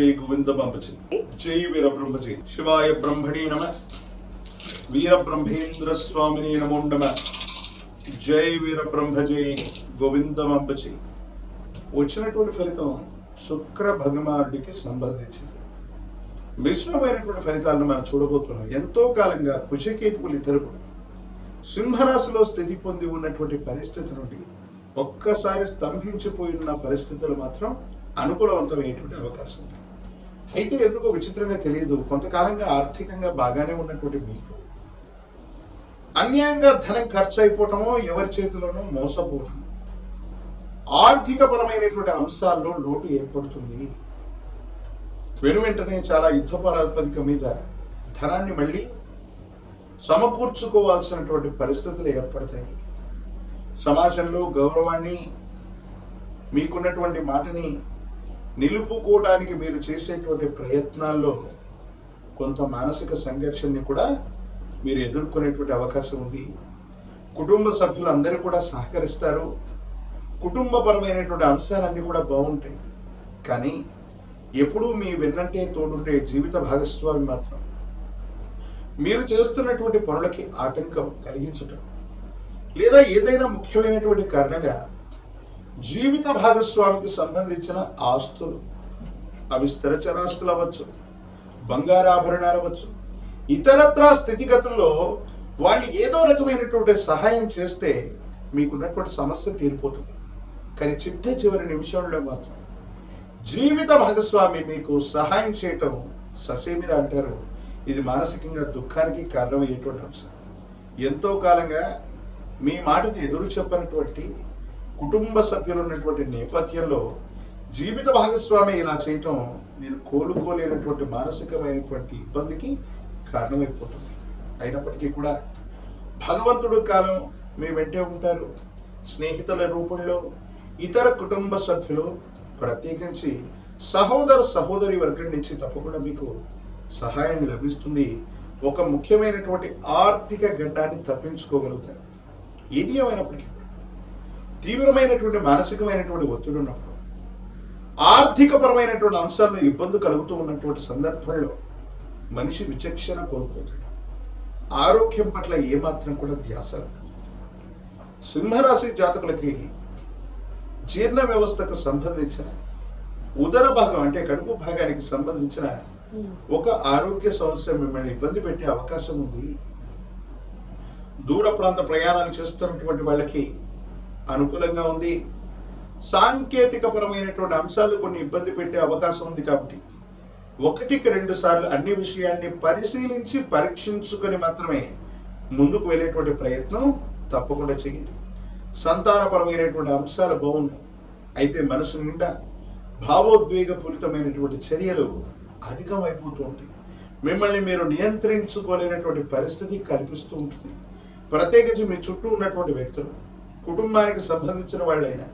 जय गोविंदमांबजी जय वीरब्रह्मजी शिवाय ब्रह्मणे नमः वीरब्रह्मेंद्र स्वामिने नमो नमः जय वीरब्रह्मजी గోవిందమాంబజీ వచ్చినటువంటి ఫలితం శుక్ర భగవానుడికి సంబంధించింది. మిశ్రమైనటువంటి ఫలితాలను మనం చూడబోతున్నాం. ఎంతో కాలంగా కుశకేతువులు ఇద్దరు కూడా సింహరాశిలో స్థితి పొంది ఉన్నటువంటి పరిస్థితి నుండి ఒక్కసారి స్తంభించిపోయిన పరిస్థితులు మాత్రం అనుకూలవంతమైనటువంటి అవకాశం ఉంది. అయితే ఎందుకో విచిత్రంగా తెలియదు, కొంతకాలంగా ఆర్థికంగా బాగానే ఉన్నటువంటి మీకు అన్యాయంగా ధనం ఖర్చు అయిపోవటమో, ఎవరి చేతిలోనో మోసపోవటం, ఆర్థిక పరమైనటువంటి అంశాల్లో లోటు ఏర్పడుతుంది. వెనువెంటనే చాలా యుద్ధ ప్రాతిపదిక మీద ధనాన్ని మళ్ళీ సమకూర్చుకోవాల్సినటువంటి పరిస్థితులు ఏర్పడతాయి. సమాజంలో గౌరవాన్ని, మీకున్నటువంటి మాటని నిలుపుకోవడానికి మీరు చేసేటువంటి ప్రయత్నాల్లో కొంత మానసిక సంఘర్షణని కూడా మీరు ఎదుర్కొనేటువంటి అవకాశం ఉంది. కుటుంబ సభ్యులు అందరూ కూడా సహకరిస్తారు. కుటుంబపరమైనటువంటి అంశాలన్నీ కూడా బాగుంటాయి. కానీ ఎప్పుడూ మీ వెన్నంటే తోడుండే జీవిత భాగస్వామి మాత్రం మీరు చేస్తున్నటువంటి పనులకి ఆటంకం కలిగించటం, లేదా ఏదైనా ముఖ్యమైనటువంటి కారణంగా జీవిత భాగస్వామికి సంబంధించిన ఆస్తులు, అవి స్థిరచరాస్తులు అవ్వచ్చు, బంగారాభరణాలు అవ్వచ్చు, ఇతరత్రా స్థితిగతుల్లో వాళ్ళు ఏదో రకమైనటువంటి సహాయం చేస్తే మీకున్నటువంటి సమస్య తీరిపోతుంది. కానీ చివరి నిమిషంలో మాత్రం జీవిత భాగస్వామి మీకు సహాయం చేయటం ససేమిరా అంటారు. ఇది మానసికంగా దుఃఖానికి కారణమయ్యేటువంటి అంశం. ఎంతో కాలంగా మీ మాటకు ఎదురు చెప్పినటువంటి కుటుంబ సభ్యులు ఉన్నటువంటి నేపథ్యంలో జీవిత భాగస్వామి ఇలా చేయటం మీరు కోలుకోలేనటువంటి మానసికమైనటువంటి ఇబ్బందికి కారణమైపోతుంది. అయినప్పటికీ కూడా భగవంతుడు కాలం మీ వెంటే ఉంటారు. స్నేహితుల రూపంలో, ఇతర కుటుంబ సభ్యులు, ప్రత్యేకించి సహోదరి వర్గం నుంచి తప్పకుండా మీకు సహాయం లభిస్తుంది. ఒక ముఖ్యమైనటువంటి ఆర్థిక ఘట్టాన్ని తప్పించుకోగలుగుతారు. ఏది ఏమైనప్పటికీ తీవ్రమైనటువంటి మానసికమైనటువంటి ఒత్తిడి ఉన్నప్పుడు, ఆర్థిక పరమైనటువంటి అంశాల్లో ఇబ్బంది కలుగుతూ ఉన్నటువంటి సందర్భంలో మనిషి విచక్షణ కోల్పోతాడు. ఆరోగ్యం పట్ల ఏమాత్రం కూడా ధ్యాస ఉండదు. సింహరాశి జాతకులకి జీర్ణ వ్యవస్థకు సంబంధించిన ఉదర భాగం అంటే కడుపు భాగానికి సంబంధించిన ఒక ఆరోగ్య సమస్య మిమ్మల్ని ఇబ్బంది పెట్టే అవకాశం ఉంది. దూర ప్రాంత ప్రయాణాలు చేస్తున్నటువంటి వాళ్ళకి అనుకూలంగా ఉంది. సాంకేతిక పరమైనటువంటి అంశాలు కొన్ని ఇబ్బంది పెట్టే అవకాశం ఉంది. కాబట్టి 1-2 సార్లు అన్ని విషయాన్ని పరిశీలించి పరీక్షించుకొని మాత్రమే ముందుకు వెళ్ళేటువంటి ప్రయత్నం తప్పకుండా చేయండి. సంతానపరమైనటువంటి అంశాలు బాగున్నాయి. అయితే మనసు నిండా భావోద్వేగపూరితమైనటువంటి చర్యలు అధికమైపోతూ ఉంటాయి. మిమ్మల్ని మీరు నియంత్రించుకోలేనటువంటి పరిస్థితి కల్పిస్తూ ఉంటుంది. ప్రత్యేకించి మీ చుట్టూ ఉన్నటువంటి వ్యక్తులు, కుటుంబానికి సంబంధించిన వాళ్ళైనా,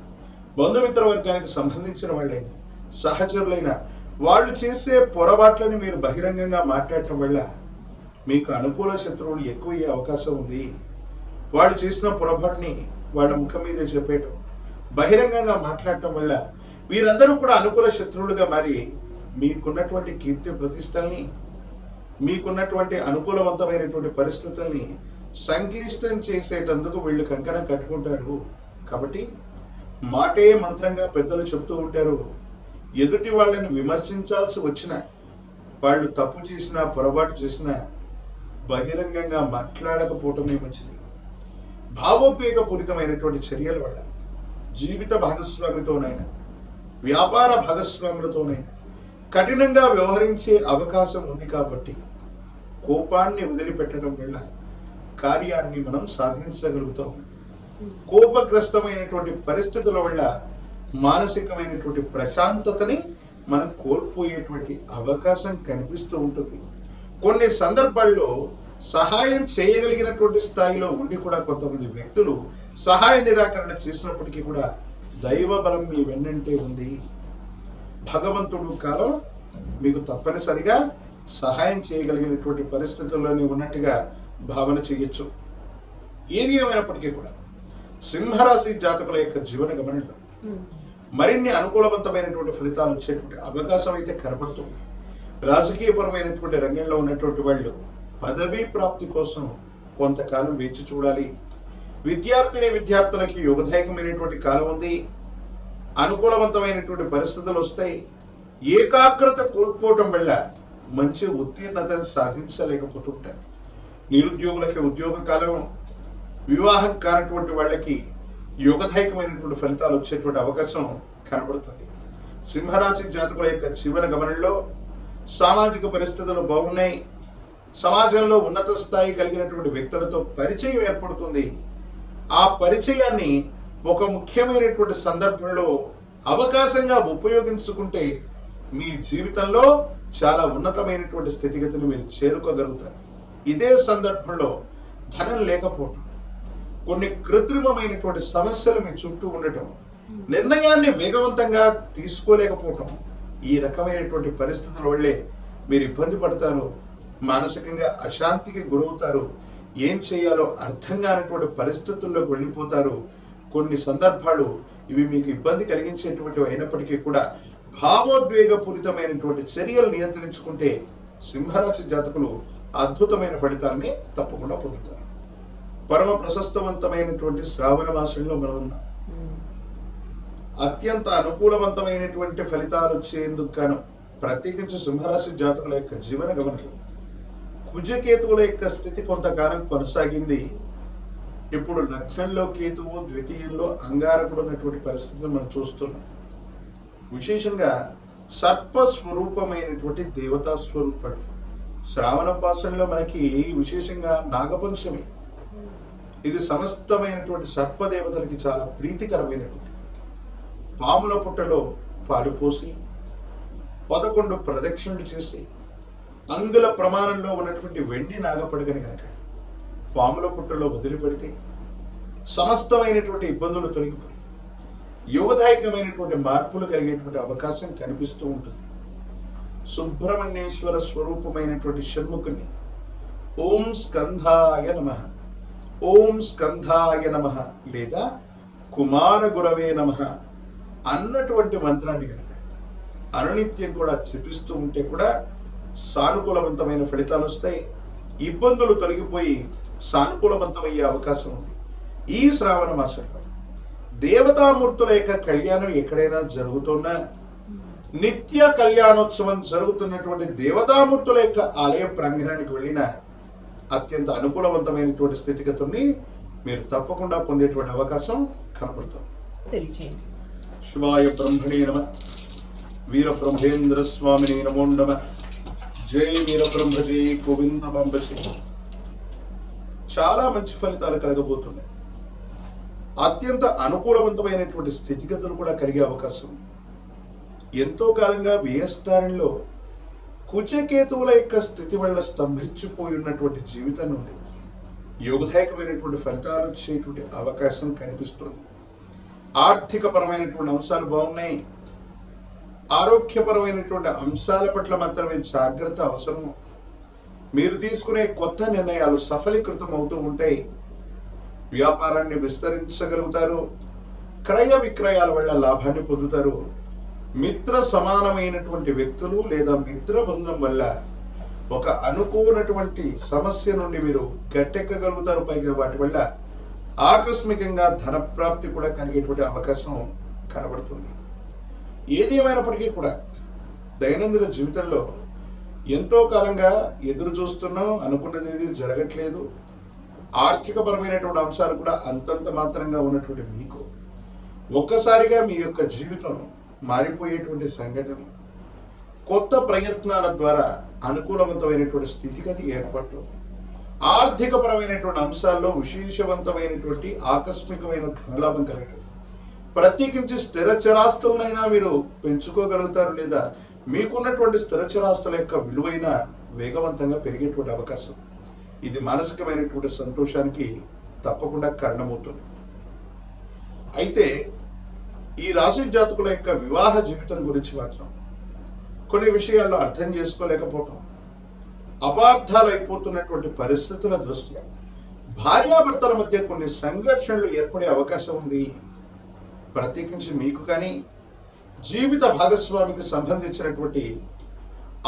బంధుమిత్ర వర్గానికి సంబంధించిన వాళ్ళైనా, సహచరులైనా, వాళ్ళు చేసే పొరపాట్లని మీరు బహిరంగంగా మాట్లాడటం వల్ల మీకు అనుకూల శత్రువులు ఎక్కువయ్యే అవకాశం ఉంది. వాళ్ళు చేసిన పొరపాటుని వాళ్ళ ముఖం మీదే చెప్పేయటం, బహిరంగంగా మాట్లాడటం వల్ల వీరందరూ కూడా అనుకూల శత్రువులుగా మారి మీకున్నటువంటి కీర్తి ప్రతిష్టల్ని, మీకున్నటువంటి అనుకూలవంతమైనటువంటి పరిస్థితుల్ని సంక్లిష్టం చేసేటందుకు వీళ్ళు కంకణం కట్టుకుంటారు. కాబట్టి మాటే మంత్రంగా పెద్దలు చెప్తూ ఉంటారు. ఎదుటి వాళ్ళని విమర్శించాల్సి వచ్చినా, వాళ్ళు తప్పు చేసినా, పొరపాటు చేసినా బహిరంగంగా మాట్లాడకపోవటమే మంచిది. భావోద్వేగపూరితమైనటువంటి చర్యల వల్ల జీవిత భాగస్వామితోనైనా, వ్యాపార భాగస్వాములతోనైనా కఠినంగా వ్యవహరించే అవకాశం ఉంది. కాబట్టి కోపాన్ని వదిలిపెట్టడం వల్ల కార్యాన్ని మనం సాధించగలుగుతాం. కోపగ్రస్తమైనటువంటి పరిస్థితుల వల్ల మానసికమైనటువంటి ప్రశాంతతని మనం కోల్పోయేటువంటి అవకాశం కనిపిస్తూ ఉంటుంది. కొన్ని సందర్భాల్లో సహాయం చేయగలిగినటువంటి స్థాయిలో ఉండి కూడా కొంతమంది వ్యక్తులు సహాయ నిరాకరణ చేసినప్పటికీ కూడా దైవ బలం మీ వెన్నంటే ఉంది. భగవంతుడు కాలం మీకు తప్పనిసరిగా సహాయం చేయగలిగినటువంటి పరిస్థితుల్లోనే ఉన్నట్టుగా భావన చేయొచ్చు. ఏది ఏమైనప్పటికీ కూడా సింహరాశి జాతకుల యొక్క జీవన గమనంలో మరిన్ని అనుకూలవంతమైనటువంటి ఫలితాలు వచ్చేటువంటి అవకాశం అయితే కనబడుతుంది. రాజకీయపరమైనటువంటి రంగంలో ఉన్నటువంటి వాళ్ళు పదవీ ప్రాప్తి కోసం కొంతకాలం వేచి చూడాలి. విద్యార్థులకి యోగదాయకమైనటువంటి కాలం ఉంది. అనుకూలవంతమైనటువంటి పరిస్థితులు వస్తాయి. ఏకాగ్రత కోల్పోవటం వల్ల మంచి ఉత్తీర్ణతను సాధించలేకపోతుంటారు. నిరుద్యోగులకి ఉద్యోగ కాలం, వివాహం కానటువంటి వాళ్ళకి యోగదాయకమైనటువంటి ఫలితాలు వచ్చేటువంటి అవకాశం కనబడుతుంది. సింహరాశి జాతకుల యొక్క జీవన గమనంలో సామాజిక పరిస్థితులు బాగున్నాయి. సమాజంలో ఉన్నత స్థాయి కలిగినటువంటి వ్యక్తులతో పరిచయం ఏర్పడుతుంది. ఆ పరిచయాన్ని ఒక ముఖ్యమైనటువంటి సందర్భంలో అవకాశంగా ఉపయోగించుకుంటే మీ జీవితంలో చాలా ఉన్నతమైనటువంటి స్థితిగతిని మీరు చేరుకోగలుగుతారు. ఇదే సందర్భంలో ధనం లేకపోవటం, కొన్ని కృత్రిమమైనటువంటి సమస్యలు మీ చుట్టూ ఉండటం, నిర్ణయాన్ని వేగవంతంగా తీసుకోలేకపోవటం, ఈ రకమైనటువంటి పరిస్థితుల వల్లే మీరు ఇబ్బంది పడతారు. మానసికంగా అశాంతికి గురవుతారు. ఏం చేయాలో అర్థం కానటువంటి పరిస్థితుల్లోకి వెళ్ళిపోతారు. కొన్ని సందర్భాలు ఇవి మీకు ఇబ్బంది కలిగించేటువంటివి అయినప్పటికీ కూడా భావోద్వేగపూరితమైనటువంటి చర్యలు నియంత్రించుకుంటే సింహరాశి జాతకులు అద్భుతమైన ఫలితాన్ని తప్పకుండా పొందుతారు. పరమ ప్రశస్తవంతమైనటువంటి శ్రావణ మాసంలో మనం ఉన్నాం. అత్యంత అనుకూలవంతమైనటువంటి ఫలితాలు వచ్చేందుకు గాను ప్రత్యేకించి సింహరాశి జాతకుల యొక్క జీవన గమనం, కుజకేతువుల యొక్క స్థితి కొంతకాలం కొనసాగింది. ఇప్పుడు లగ్నంలో కేతువు, ద్వితీయంలో అంగారకుడు ఉన్నటువంటి పరిస్థితిని మనం చూస్తున్నాం. విశేషంగా సర్పస్వరూపమైనటువంటి దేవతా స్వరూపాలు శ్రావణ మాసంలో మనకి విశేషంగా నాగపంచమి, ఇది సమస్తమైనటువంటి సర్పదేవతలకి చాలా ప్రీతికరమైనటువంటి. పాముల పుట్టలో పాలు పోసి 11 ప్రదక్షిణలు చేసి అంగుళ ప్రమాణంలో ఉన్నటువంటి వెండి నాగపడగని కనుక పాముల పుట్టలో వదిలిపెడితే సమస్తమైనటువంటి ఇబ్బందులు తొలగిపోయి యోగదాయకమైనటువంటి మార్పులు కలిగేటువంటి అవకాశం కనిపిస్తూ ఉంటుంది. సుబ్రహ్మణ్యేశ్వర స్వరూపమైనటువంటి షణ్ముఖుని ఓం స్కంధాయ నమః, ఓం స్కంధాయ నమః లేదా కుమార గురవే నమః అన్నటువంటి మంత్రాన్ని కనుక అనునిత్యం కూడా జపిస్తూ ఉంటే కూడా సానుకూలవంతమైన ఫలితాలు వస్తాయి. ఇబ్బందులు తొలగిపోయి సానుకూలవంతమయ్యే అవకాశం ఉంది. ఈ శ్రావణ మాసంలో దేవతామూర్తుల యొక్క కళ్యాణం ఎక్కడైనా జరుగుతున్నా, నిత్య కళ్యాణోత్సవం జరుగుతున్నటువంటి దేవతామూర్తుల యొక్క ఆలయ ప్రాంగణానికి వెళ్ళిన అత్యంత అనుకూలవంతమైనటువంటి స్థితిగతుల్ని మీరు తప్పకుండా పొందేటువంటి అవకాశం కనపడుతుంది. శివాయ బ్రహ్మణే నమః, వీర బ్రహ్మేంద్ర స్వామినే నమో నమః. జై వీర బ్రహ్మ, జై గోవింద బంబసి. చాలా మంచి ఫలితాలు కలగబోతున్నాయి. అత్యంత అనుకూలవంతమైనటువంటి స్థితిగతులు కూడా కలిగే అవకాశం. ఎంతో కాలంగా వ్యయస్థానంలో కుజకేతువుల యొక్క స్థితి వల్ల స్తంభించిపోయి ఉన్నటువంటి జీవితం నుండి యోగదాయకమైనటువంటి ఫలితాలు వచ్చేటువంటి అవకాశం కనిపిస్తుంది. ఆర్థిక పరమైనటువంటి అంశాలు బాగున్నాయి. ఆరోగ్యపరమైనటువంటి అంశాల పట్ల మాత్రమే జాగ్రత్త అవసరం. మీరు తీసుకునే కొత్త నిర్ణయాలు సఫలీకృతం అవుతూ ఉంటాయి. వ్యాపారాన్ని విస్తరించగలుగుతారు. క్రయ విక్రయాల వల్ల లాభాన్ని పొందుతారు. మిత్ర సమానమైనటువంటి వ్యక్తులు లేదా మిత్ర బృందం వల్ల ఒక అనుకోనటువంటి సమస్య నుండి మీరు గట్టెక్కగలుగుతారు. పైగా వాటి వల్ల ఆకస్మికంగా ధన ప్రాప్తి కూడా కలిగేటువంటి అవకాశం కనబడుతుంది. ఏది ఏమైనప్పటికీ కూడా దైనందిన జీవితంలో ఎంతో కాలంగా ఎదురు చూస్తున్నాం, అనుకున్నది ఏది జరగట్లేదు. ఆర్థిక పరమైనటువంటి అంశాలు కూడా అంతంత మాత్రంగా ఉన్నటువంటి మీకు ఒక్కసారిగా మీ యొక్క జీవితం మారిపోయేటువంటి సంఘటనలు, కొత్త ప్రయత్నాల ద్వారా అనుకూలవంతమైనటువంటి స్థితిగతి ఏర్పడటం, ఆర్థిక పరమైనటువంటి అంశాల్లో విశేషవంతమైనటువంటి ఆకస్మికమైన ధనలాభం కలగడం, ప్రత్యేకించి స్థిర చరాస్తులనైనా మీరు పెంచుకోగలుగుతారు. లేదా మీకున్నటువంటి స్థిర చరాస్తుల యొక్క విలువైన వేగవంతంగా పెరిగేటువంటి అవకాశం. ఇది మానసికమైనటువంటి సంతోషానికి తప్పకుండా కారణమవుతుంది. అయితే ఈ రాశి జాతకుల యొక్క వివాహ జీవితం గురించి మాత్రం కొన్ని విషయాల్లో అర్థం చేసుకోలేకపోవటం, అపార్థాలు అయిపోతున్నటువంటి పరిస్థితుల దృష్ట్యా భార్యాభర్తల మధ్య కొన్ని సంఘర్షణలు ఏర్పడే అవకాశం ఉంది. ప్రత్యేకించి మీకు కానీ జీవిత భాగస్వామికి సంబంధించినటువంటి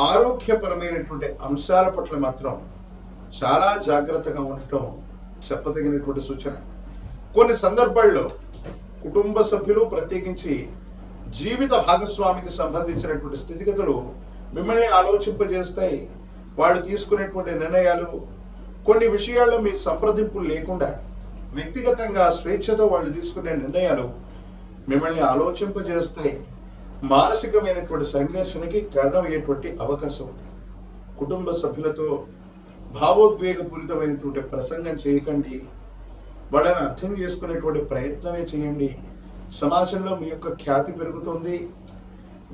ఆరోగ్యపరమైనటువంటి అంశాల పట్ల మాత్రం చాలా జాగ్రత్తగా ఉండటం చెప్పదగినటువంటి సూచన. కొన్ని సందర్భాల్లో కుటుంబ సభ్యులు, ప్రత్యేకించి జీవిత భాగస్వామికి సంబంధించినటువంటి స్థితిగతులు మిమ్మల్ని ఆలోచింపజేస్తాయి. వాళ్ళు తీసుకునేటువంటి నిర్ణయాలు, కొన్ని విషయాల్లో మీ సంప్రదింపులు లేకుండా వ్యక్తిగతంగా స్వేచ్ఛతో వాళ్ళు తీసుకునే నిర్ణయాలు మిమ్మల్ని ఆలోచింపజేస్తాయి. మానసికమైనటువంటి సంఘర్షణకి కారణమయ్యేటువంటి అవకాశం ఉంది. కుటుంబ సభ్యులతో భావోద్వేగపూరితమైనటువంటి ప్రసంగం చేయకండి. వాళ్ళని అర్థం చేసుకునేటువంటి ప్రయత్నమే చేయండి. సమాజంలో మీ యొక్క ఖ్యాతి పెరుగుతుంది,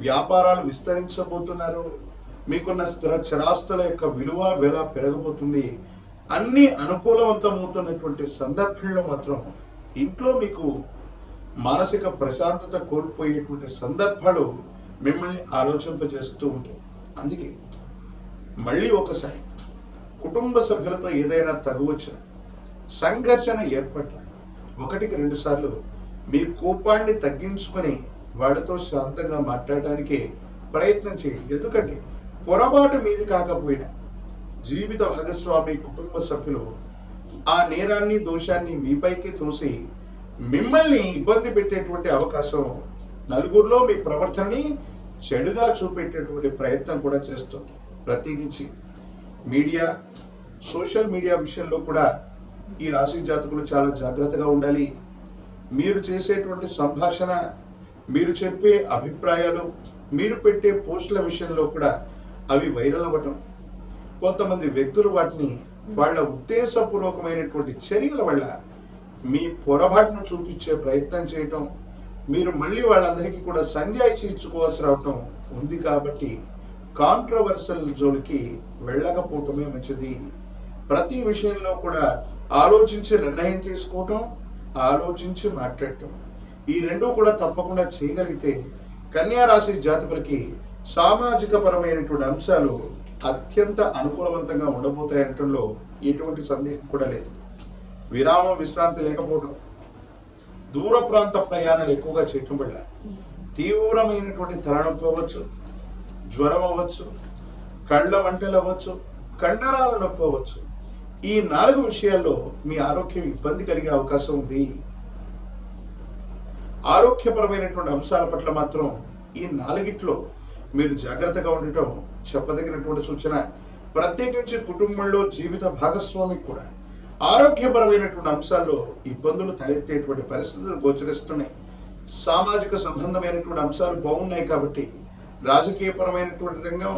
వ్యాపారాలు విస్తరించబోతున్నారు, మీకున్న చరాస్తుల యొక్క విలువ వెల పెరగబోతుంది. అన్ని అనుకూలవంతమవుతున్నటువంటి సందర్భంలో మాత్రం ఇంట్లో మీకు మానసిక ప్రశాంతత కోల్పోయేటువంటి సందర్భాలు మిమ్మల్ని ఆలోచింపజేస్తూ ఉంటాయి. అందుకే మళ్ళీ ఒకసారి కుటుంబ సభ్యులతో ఏదైనా తగువచ్చిన, సంఘర్షణ ఏర్పడ్డ 1-2 సార్లు మీ కోపాన్ని తగ్గించుకొని వాళ్ళతో శాంతంగా మాట్లాడడానికి ప్రయత్నం చేయండి. ఎందుకంటే పొరపాటు మీది కాకపోయినా జీవిత భాగస్వామి, కుటుంబ సభ్యులు ఆ నేరాన్ని, దోషాన్ని మీపైకి తోసి మిమ్మల్ని ఇబ్బంది పెట్టేటువంటి అవకాశం, నలుగురిలో మీ ప్రవర్తనని చెడుగా చూపెట్టేటువంటి ప్రయత్నం కూడా చేస్తుంది. ప్రత్యేకించి మీడియా, సోషల్ మీడియా విషయంలో కూడా ఈ రాశి జాతకులు చాలా జాగ్రత్తగా ఉండాలి. మీరు చేసేటువంటి సంభాషణ, మీరు చెప్పే అభిప్రాయాలు, మీరు పెట్టే పోస్టుల విషయంలో కూడా అవి వైరల్ అవ్వటం, కొంతమంది వ్యక్తులు వాటిని వాళ్ళ ఉద్దేశపూర్వకమైనటువంటి చర్యల వల్ల మీ పొరపాటును చూపించే ప్రయత్నం చేయటం, మీరు మళ్ళీ వాళ్ళందరికీ కూడా సంజాయిషీ ఇచ్చుకోవాల్సి రావటం ఉంది. కాబట్టి కాంట్రవర్షియల్ జోలికి వెళ్ళకపోవటమే మంచిది. ప్రతి విషయంలో కూడా ఆలోచించి నిర్ణయం తీసుకోవటం, ఆలోచించి మాట్లాడటం, ఈ రెండూ కూడా తప్పకుండా చేయగలిగితే కన్యా రాశి జాతకులకి సామాజిక పరమైనటువంటి అంశాలు అత్యంత అనుకూలవంతంగా ఉండబోతాయనటంలో ఎటువంటి సందేహం కూడా లేదు. విరామం, విశ్రాంతి లేకపోవడం, దూర ప్రాంత ప్రయాణాలు ఎక్కువగా చేయటం వల్ల తీవ్రమైనటువంటి తలనొప్పి అవ్వచ్చు, జ్వరం అవ్వచ్చు, కళ్ళ మంటలు అవ్వచ్చు, కండరాల నొప్పి అవ్వచ్చు. ఈ 4 విషయాల్లో మీ ఆరోగ్యం ఇబ్బంది కలిగే అవకాశం ఉంది. ఆరోగ్యపరమైనటువంటి అంశాల పట్ల మాత్రం ఈ 4ట్లో మీరు జాగ్రత్తగా ఉండటం చెప్పదగినటువంటి సూచన. ప్రత్యేకించి కుటుంబంలో జీవిత భాగస్వామికి కూడా ఆరోగ్యపరమైనటువంటి అంశాల్లో ఇబ్బందులు తలెత్తేటువంటి పరిస్థితులు గోచరిస్తున్నాయి. సామాజిక సంబంధమైనటువంటి అంశాలు బాగున్నాయి కాబట్టి రాజకీయపరమైనటువంటి రంగం,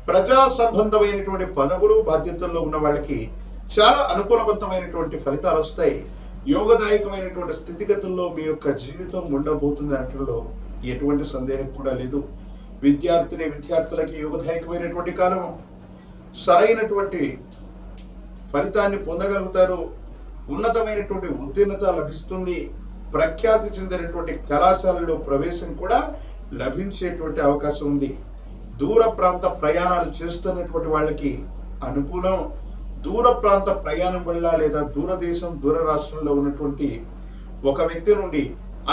ప్రజా సంబంధమైనటువంటి పదవులు, బాధ్యతల్లో ఉన్న వాళ్ళకి చాలా అనుకూలవంతమైనటువంటి ఫలితాలు వస్తాయి. యోగదాయకమైనటువంటి స్థితిగతుల్లో మీ యొక్క జీవితం ఉండబోతుంది అనటంలో ఎటువంటి సందేహం కూడా లేదు. విద్యార్థులకి యోగదాయకమైనటువంటి కాలం, సరైనటువంటి ఫలితాన్ని పొందగలుగుతారు. ఉన్నతమైనటువంటి ఉత్తీర్ణత లభిస్తుంది. ప్రఖ్యాతి చెందినటువంటి కళాశాలలో ప్రవేశం కూడా లభించేటువంటి అవకాశం ఉంది. దూర ప్రాంత ప్రయాణాలు చేస్తున్నటువంటి వాళ్ళకి అనుకూలం. దూర ప్రాంత ప్రయాణం వల్ల లేదా దూరదేశం, దూర రాష్ట్రంలో ఉన్నటువంటి ఒక వ్యక్తి నుండి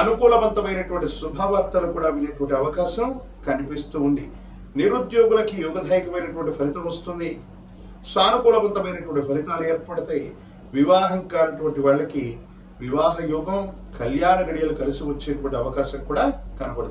అనుకూలవంతమైనటువంటి శుభవార్తలు కూడా వినేటువంటి అవకాశం కనిపిస్తూ ఉంది. నిరుద్యోగులకి యోగదాయకమైనటువంటి ఫలితం వస్తుంది. సానుకూలవంతమైనటువంటి ఫలితాలు ఏర్పడతాయి. వివాహం కానటువంటి వాళ్ళకి వివాహ యోగం, కళ్యాణ గడియలు కలిసి వచ్చేటువంటి అవకాశం కూడా కనబడుతుంది.